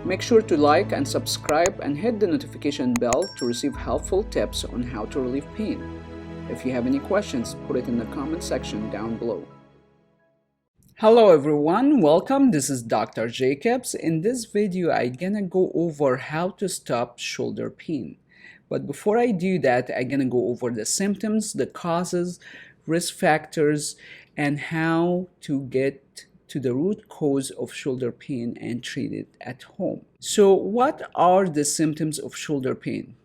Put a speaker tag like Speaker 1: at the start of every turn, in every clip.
Speaker 1: Make sure to like and subscribe and hit the notification bell to receive helpful tips on how to relieve pain. If you have any questions, put it in the comment section down below. Hello everyone, welcome. This is Dr. Jacobs. In this video, I'm gonna go over how to stop shoulder pain. But before I do that, I'm gonna go over the symptoms, the causes, risk factors, and how to get to the root cause of shoulder pain and treat it at home. So what are the symptoms of shoulder pain?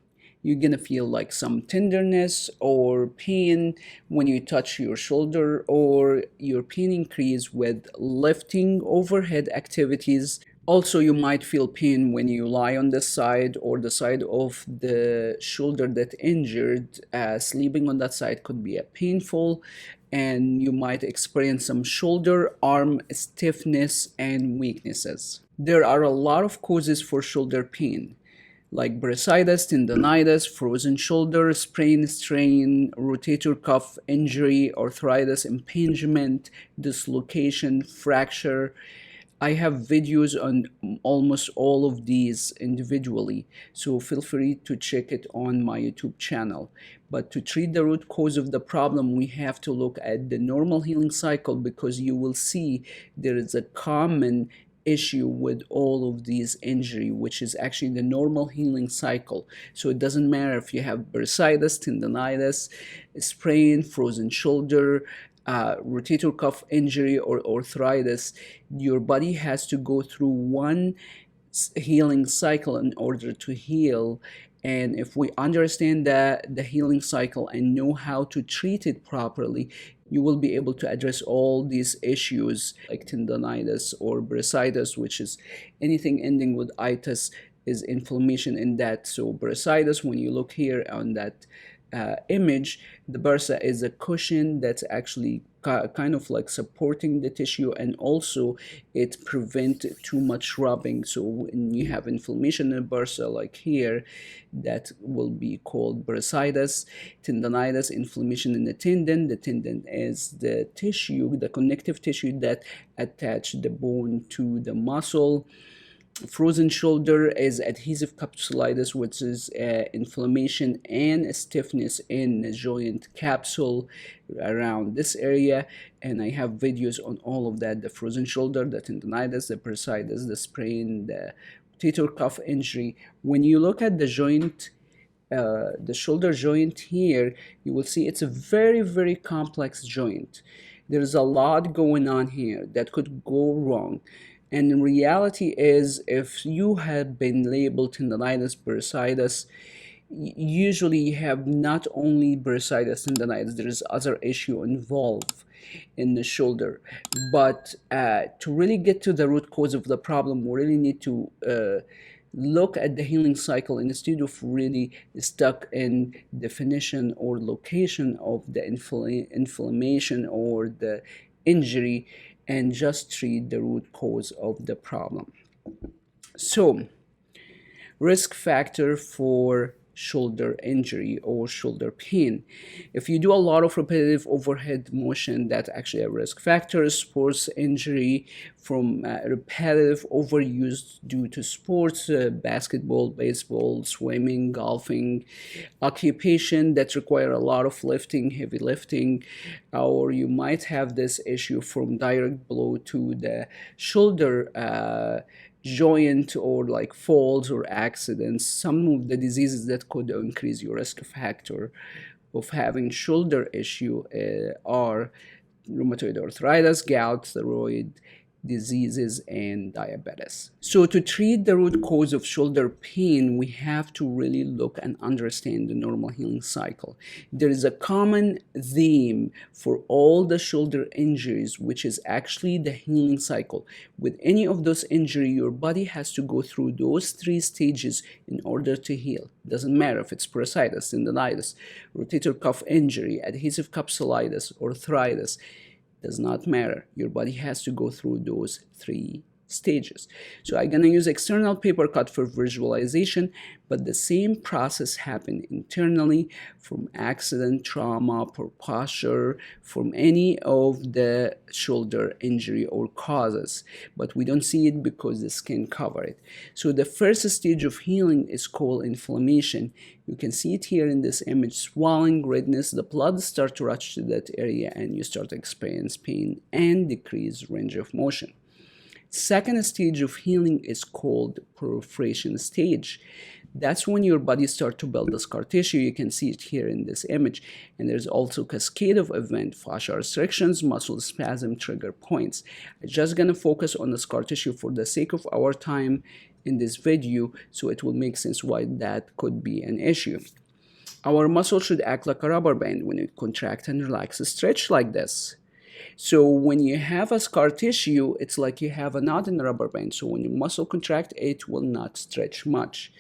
Speaker 1: You're gonna feel like some tenderness or pain when you touch your shoulder, or your pain increase with lifting overhead activities. Also, you might feel pain when you lie on the side or the side of the shoulder that injured. Sleeping on that side could be painful, and you might experience some shoulder, arm stiffness, and weaknesses. There are a lot of causes for shoulder pain, like bursitis, tendonitis, frozen shoulder, sprain, strain, rotator cuff injury, arthritis, impingement, dislocation, fracture. I have videos on almost all of these individually, so feel free to check it on my YouTube channel. But to treat the root cause of the problem, we have to look at the normal healing cycle, because you will see there is a common issue with all of these injury, which is actually the normal healing cycle. So it doesn't matter if you have bursitis, tendonitis, sprain, frozen shoulder, rotator cuff injury, or arthritis. Your body has to go through one healing cycle in order to heal. And if we understand the healing cycle and know how to treat it properly, you will be able to address all these issues like tendonitis or bursitis, which is anything ending with itis is inflammation in that. So bursitis, when you look here on that image, the bursa is a cushion that's actually kind of like supporting the tissue, and also it prevents too much rubbing. So when you have inflammation in bursa like here, that will be called bursitis. Tendonitis, inflammation in the tendon. The tendon is the tissue, the connective tissue that attach the bone to the muscle. Frozen shoulder is adhesive capsulitis, which is inflammation and stiffness in the joint capsule around this area, and I have videos on all of that: the frozen shoulder, the tendonitis, the bursitis, the sprain, the rotator cuff injury. When you look at the joint, the shoulder joint here, you will see it's a very complex joint. There's a lot going on here that could go wrong. And the reality is, if you have been labeled tendonitis, bursitis, usually you have not only bursitis, tendonitis, there is other issue involved in the shoulder. But to really get to the root cause of the problem, we really need to look at the healing cycle instead of really stuck in definition or location of the inflammation or the injury, and just treat the root cause of the problem. So, risk factor for shoulder injury or shoulder pain. If you do a lot of repetitive overhead motion, that's actually a risk factor. Sports injury from repetitive overuse due to sports, basketball, baseball, swimming, golfing, occupation that require a lot of lifting, heavy lifting, or you might have this issue from direct blow to the shoulder joint, or like falls or accidents. Some of the diseases that could increase your risk factor of having shoulder issue are rheumatoid arthritis, gout, thyroid diseases, and diabetes. So to treat the root cause of shoulder pain, we have to really look and understand the normal healing cycle. There is a common theme for all the shoulder injuries, which is actually the healing cycle. With any of those injuries, your body has to go through those 3 stages in order to heal. Doesn't matter if it's bursitis, tendonitis, rotator cuff injury, adhesive capsulitis, arthritis. Does not matter. Your body has to go through those 3 stages. So I'm gonna use external paper cut for visualization, but the same process happened internally from accident, trauma, poor posture, from any of the shoulder injury or causes, but we don't see it because the skin cover it. So the first stage of healing is called inflammation. You can see it here in this image, swelling, redness, the blood start to rush to that area and you start to experience pain and decreased range of motion. Second stage of healing is called proliferation stage. That's when your body starts to build the scar tissue. You can see it here in this image. And there's also cascade of event, fascia restrictions, muscle spasm, trigger points. I'm just gonna focus on the scar tissue for the sake of our time in this video, so it will make sense why that could be an issue. Our muscle should act like a rubber band when it contracts and relaxes, stretch like this. So when you have a scar tissue, it's like you have a knot in the rubber band. So when your muscle contract, it will not stretch much.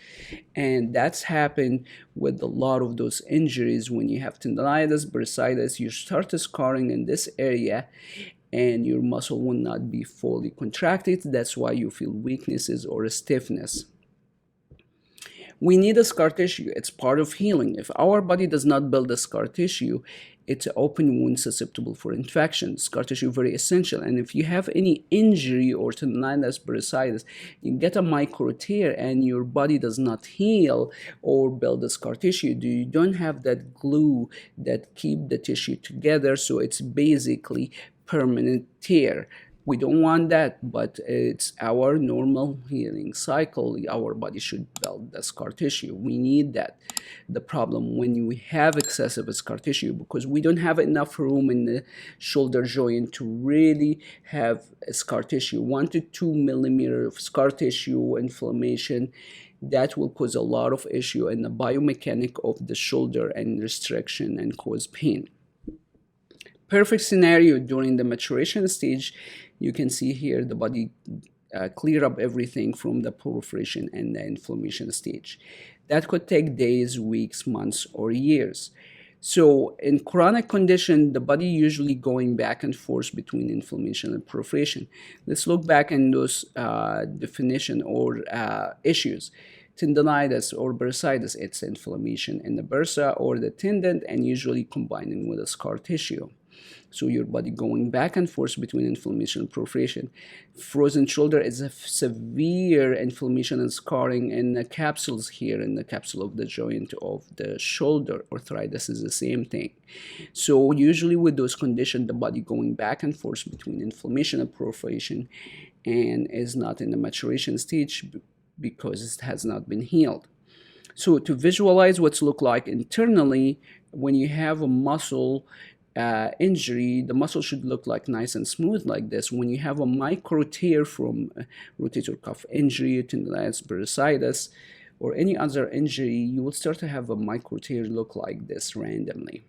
Speaker 1: And that's happened with a lot of those injuries. When you have tendonitis, bursitis, you start scarring in this area and your muscle will not be fully contracted. That's why you feel weaknesses or stiffness. We need a scar tissue. It's part of healing. If our body does not build a scar tissue, it's an open wound susceptible for infection. Scar tissue very essential. And if you have any injury or tendonitis, bursitis, you get a micro tear and your body does not heal or build a scar tissue. You don't have that glue that keep the tissue together. So it's basically permanent tear. We don't want that, but it's our normal healing cycle. Our body should build the scar tissue. We need that. The problem when we have excessive scar tissue, because we don't have enough room in the shoulder joint to really have a scar tissue. 1 to 2 millimeters of scar tissue inflammation, that will cause a lot of issue in the biomechanic of the shoulder and restriction and cause pain. Perfect scenario during the maturation stage, you can see here the body clear up everything from the proliferation and the inflammation stage. That could take days, weeks, months, or years. So in chronic condition, the body usually going back and forth between inflammation and proliferation. Let's look back in those definition or issues. Tendonitis or bursitis, it's inflammation in the bursa or the tendon and usually combining with a scar tissue. So your body going back and forth between inflammation and proliferation. Frozen shoulder is a severe inflammation and scarring in the capsules here, in the capsule of the joint of the shoulder. Arthritis is the same thing. So usually with those conditions, the body going back and forth between inflammation and proliferation and is not in the maturation stage because it has not been healed. So to visualize what's look like internally, when you have a muscle injury, the muscle should look like nice and smooth like this. When you have a micro tear from rotator cuff injury, tendonitis, bursitis, or any other injury, you will start to have a micro tear look like this randomly.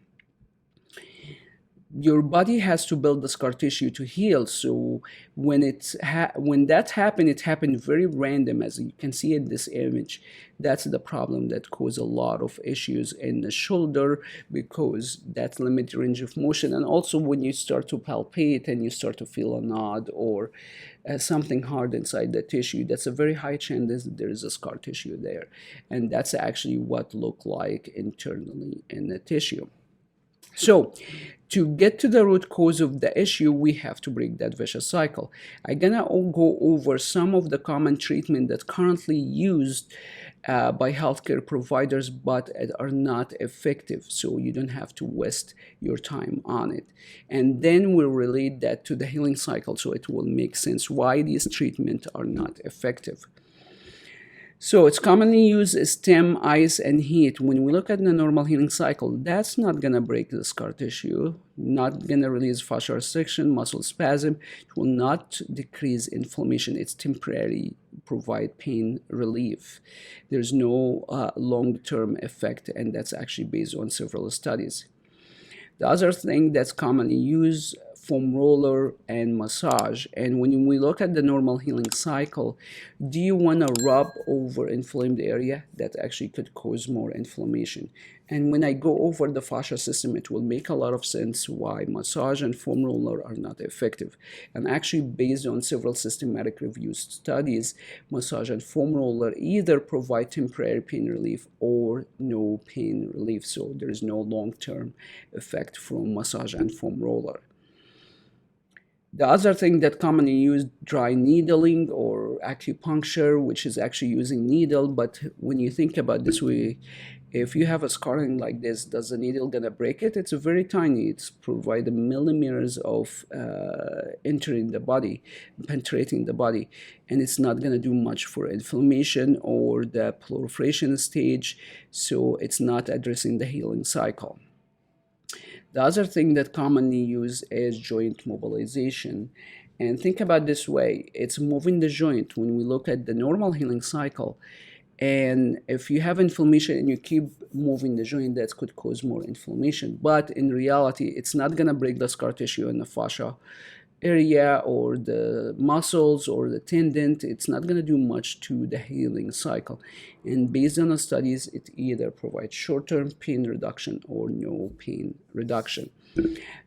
Speaker 1: Your body has to build the scar tissue to heal. So when that happened, it happened very random, as you can see in this image. That's the problem that caused a lot of issues in the shoulder, because that's limited range of motion. And also when you start to palpate and you start to feel a knot or something hard inside the tissue, that's a very high chance that there is a scar tissue there. And that's actually what look like internally in the tissue. So to get to the root cause of the issue, we have to break that vicious cycle. I'm gonna go over some of the common treatment that currently used by healthcare providers, but are not effective. So you don't have to waste your time on it. And then we'll relate that to the healing cycle, so it will make sense why these treatments are not effective. So it's commonly used as stem, ice, and heat. When we look at the normal healing cycle, that's not gonna break the scar tissue, not gonna release fascial restriction, muscle spasm. It will not decrease inflammation. It's temporary, provide pain relief. There's no long-term effect, and that's actually based on several studies. The other thing that's commonly used foam roller, and massage. And when we look at the normal healing cycle, do you want to rub over inflamed area? That actually could cause more inflammation. And when I go over the fascia system, it will make a lot of sense why massage and foam roller are not effective. And actually, based on several systematic review studies, massage and foam roller either provide temporary pain relief or no pain relief. So there is no long-term effect from massage and foam roller. The other thing that commonly used, dry needling or acupuncture, which is actually using needle. But when you think about this way, if you have a scarring like this, does the needle gonna break it? It's very tiny. It's provided millimeters of entering the body, penetrating the body, and it's not gonna do much for inflammation or the proliferation stage. So it's not addressing the healing cycle. The other thing that commonly used is joint mobilization. And think about this way, it's moving the joint. When we look at the normal healing cycle, and if you have inflammation and you keep moving the joint, that could cause more inflammation. But in reality, it's not gonna break the scar tissue in the fascia area or the muscles or the tendon. It's not going to do much to the healing cycle. And based on the studies, it either provides short-term pain reduction or no pain reduction.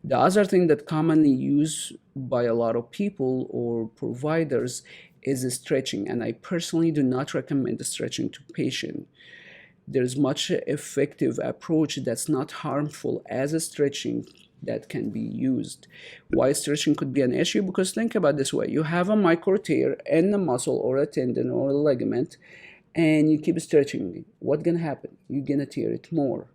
Speaker 1: The other thing that commonly used by a lot of people or providers is stretching, and I personally do not recommend stretching to patients. There's much effective approach that's not harmful as a stretching that can be used. Why stretching could be an issue? Because think about this way, you have a micro tear in the muscle or a tendon or a ligament, and you keep stretching. What's gonna happen? You're gonna tear it more.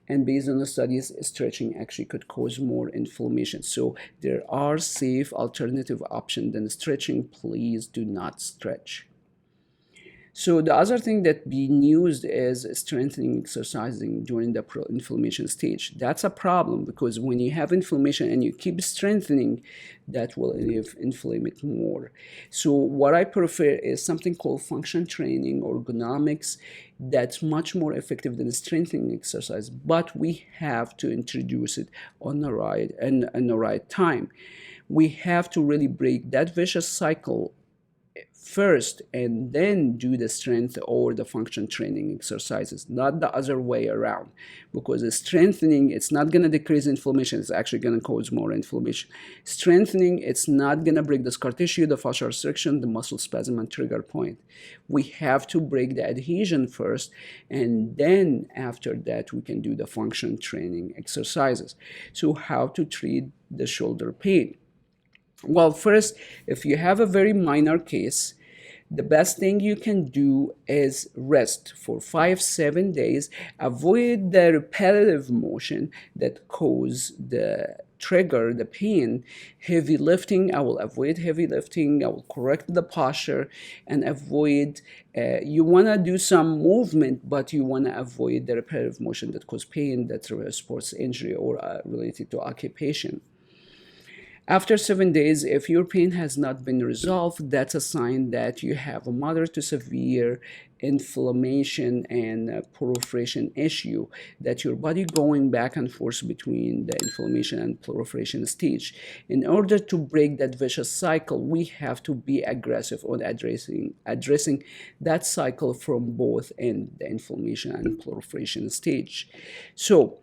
Speaker 1: And based on the studies, stretching actually could cause more inflammation. So there are safe alternative options than stretching. Please do not stretch. So the other thing that being used is strengthening exercising during the pro-inflammation stage. That's a problem because when you have inflammation and you keep strengthening, that will inflame it more. So what I prefer is something called function training or ergonomics. That's much more effective than strengthening exercise, but we have to introduce it on the right time. We have to really break that vicious cycle first and then do the strength or the function training exercises, not the other way around, because the strengthening, it's not going to decrease inflammation, it's actually going to cause more inflammation. Strengthening, it's not going to break the scar tissue, the fascial restriction, the muscle spasm and trigger point. We have to break the adhesion first, and then after that we can do the function training exercises. So how to treat the shoulder pain? Well, first, if you have a very minor case, the best thing you can do is rest for 5-7 days. Avoid the repetitive motion that cause the trigger, the pain. Heavy lifting, I will avoid heavy lifting. I will correct the posture and avoid, you want to do some movement, but you want to avoid the repetitive motion that cause pain, that's a sports injury or related to occupation. After 7 days, if your pain has not been resolved, that's a sign that you have a moderate to severe inflammation and proliferation issue, that your body going back and forth between the inflammation and proliferation stage. In order to break that vicious cycle, we have to be aggressive on addressing that cycle from both in the inflammation and proliferation stage. So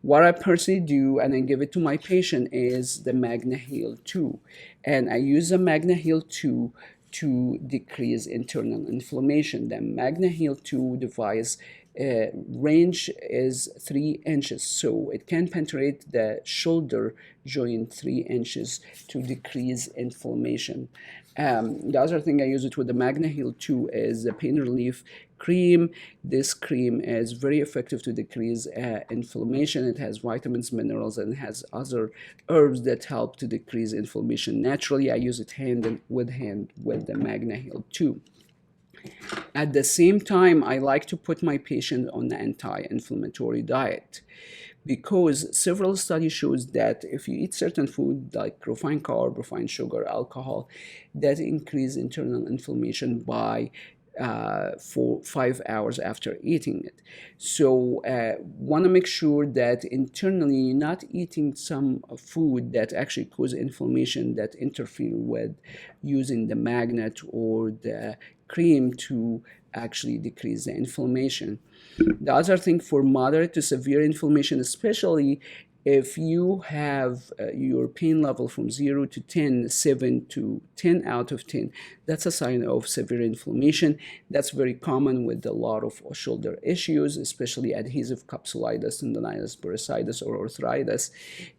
Speaker 1: what I personally do, and I give it to my patient, is the Magna Heal 2. And I use the Magna Heal 2 to decrease internal inflammation. The Magna Heal 2 device range is 3 inches, so it can penetrate the shoulder joint 3 inches to decrease inflammation. The other thing I use it with the Magna Heal 2 is the pain relief cream. This cream is very effective to decrease inflammation. It has vitamins, minerals, and has other herbs that help to decrease inflammation naturally. I use it hand with the Magna Heal 2. At the same time, I like to put my patient on an anti-inflammatory diet, because several studies shows that if you eat certain food like refined carb, refined sugar, alcohol, that increase internal inflammation by for 5 hours after eating it. So want to make sure that internally you're not eating some food that actually cause inflammation that interfere with using the magnet or the cream to actually decrease the inflammation. The other thing, for moderate to severe inflammation, especially if you have your pain level from 0 to 10, 7 to 10 out of 10, that's a sign of severe inflammation. That's very common with a lot of shoulder issues, especially adhesive capsulitis, tendonitis, bursitis, or arthritis.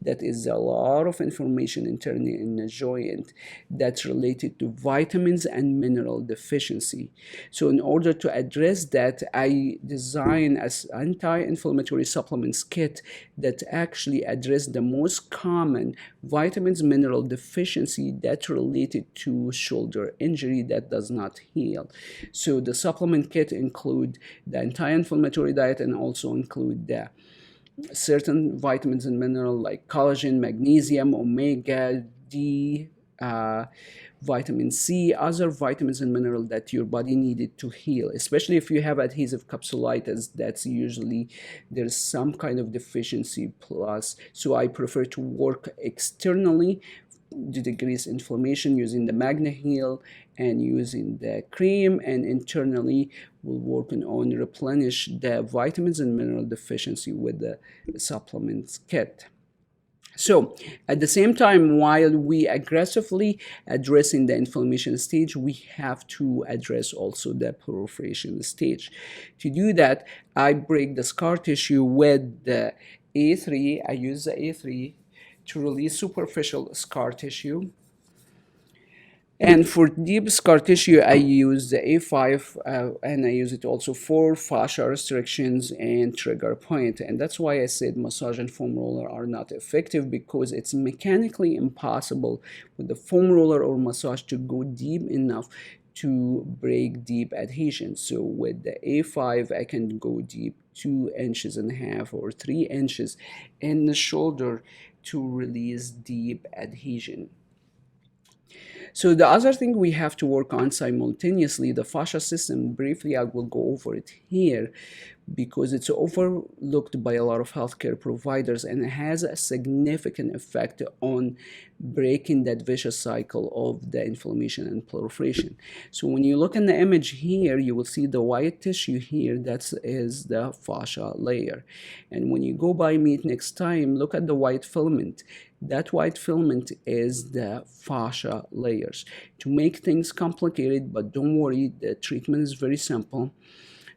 Speaker 1: That is a lot of inflammation internally in the joint that's related to vitamins and mineral deficiency. So in order to address that, I design an anti-inflammatory supplements kit that actually address the most common vitamins mineral deficiency that's related to shoulder injury that does not heal. So the supplement kit include the anti-inflammatory diet and also include the certain vitamins and minerals like collagen, magnesium, omega D, vitamin C, other vitamins and minerals that your body needed to heal. Especially if you have adhesive capsulitis, that's usually there's some kind of deficiency plus. So I prefer to work externally to decrease inflammation using the Magna Heal and using the cream, and internally we're working on replenish the vitamins and mineral deficiency with the supplements kit. So at the same time, while we aggressively addressing the inflammation stage, we have to address also the proliferation stage. To do that, I break the scar tissue with the A3. I use the A3 to release superficial scar tissue. And for deep scar tissue, I use the A5, and I use it also for fascia restrictions and trigger point. And that's why I said massage and foam roller are not effective, because it's mechanically impossible with the foam roller or massage to go deep enough to break deep adhesion. So with the A5, I can go deep 2.5 inches or 3 inches in the shoulder to release deep adhesion. So the other thing we have to work on simultaneously, the fascia system, briefly I will go over it here because it's overlooked by a lot of healthcare providers, and it has a significant effect on breaking that vicious cycle of the inflammation and proliferation. So when you look in the image here, you will see the white tissue here, that is the fascia layer. And when you go by meat next time, look at the white filament. That white filament is the fascia layers. To make things complicated, but don't worry, the treatment is very simple.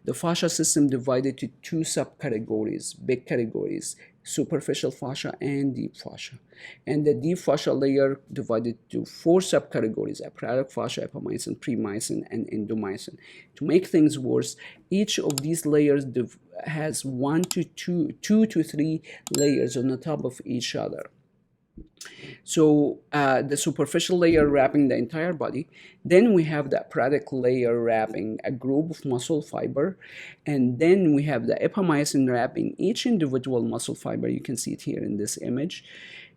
Speaker 1: The fascia system divided to two subcategories, big categories: superficial fascia and deep fascia. And the deep fascia layer divided to 4 subcategories: apoptotic fascia, epimysin, premiysin, and endomysin. To make things worse, each of these layers has 2 to 3 layers on the top of each other. So the superficial layer wrapping the entire body. Then we have the apoptotic layer wrapping a group of muscle fiber. And then we have the epimysin wrapping each individual muscle fiber. You can see it here in this image.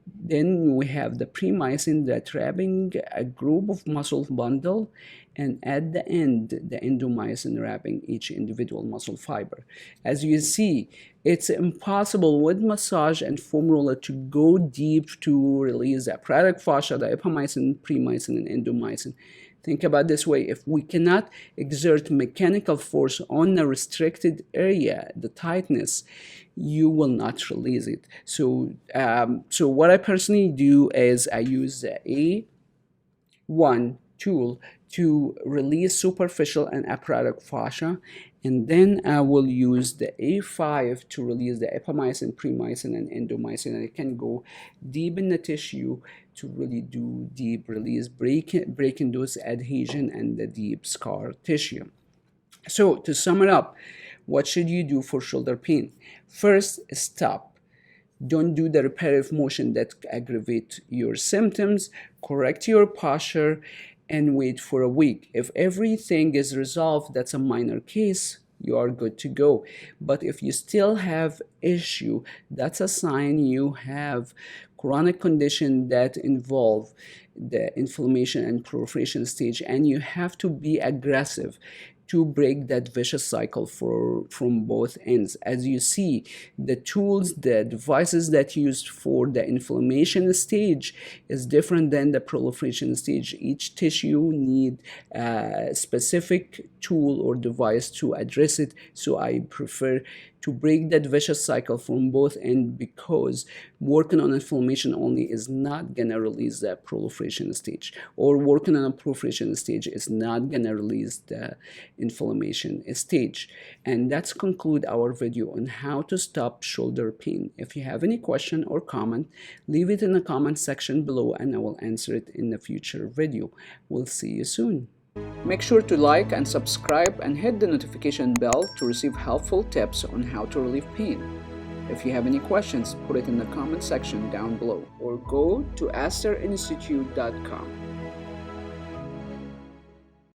Speaker 1: Then we have the premiysin that wrapping a group of muscle bundle, and at the end, the endomysin wrapping each individual muscle fiber. As you see, it's impossible with massage and foam roller to go deep to release the apoptotic fascia, the epimysin, premiysin, and endomysin. Think about this way: if we cannot exert mechanical force on a restricted area, the tightness, you will not release it. So, so what I personally do is I use the A1 tool to release superficial and apoptotic fascia, and then I will use the A5 to release the epimysin, premiysin, and endomysin, and I can go deep in the tissue to really do deep release, breaking those adhesion and the deep scar tissue. So to sum it up, what should you do for shoulder pain? First, stop. Don't do the repetitive motion that aggravate your symptoms. Correct your posture and wait for a week. If everything is resolved, that's a minor case, you are good to go. But if you still have issue, that's a sign you have chronic condition that involve the inflammation and proliferation stage, and you have to be aggressive to break that vicious cycle from both ends. As you see, the tools, the devices that used for the inflammation stage is different than the proliferation stage. Each tissue need a specific tool or device to address it, so I prefer to break that vicious cycle from both ends, because working on inflammation only is not gonna release the proliferation stage, or working on a proliferation stage is not gonna release the inflammation stage. And that's conclude our video on how to stop shoulder pain. If you have any question or comment, leave it in the comment section below and I will answer it in a future video. We'll see you soon. Make sure to like and subscribe and hit the notification bell to receive helpful tips on how to relieve pain. If you have any questions, put it in the comment section down below or go to astrinstitute.com.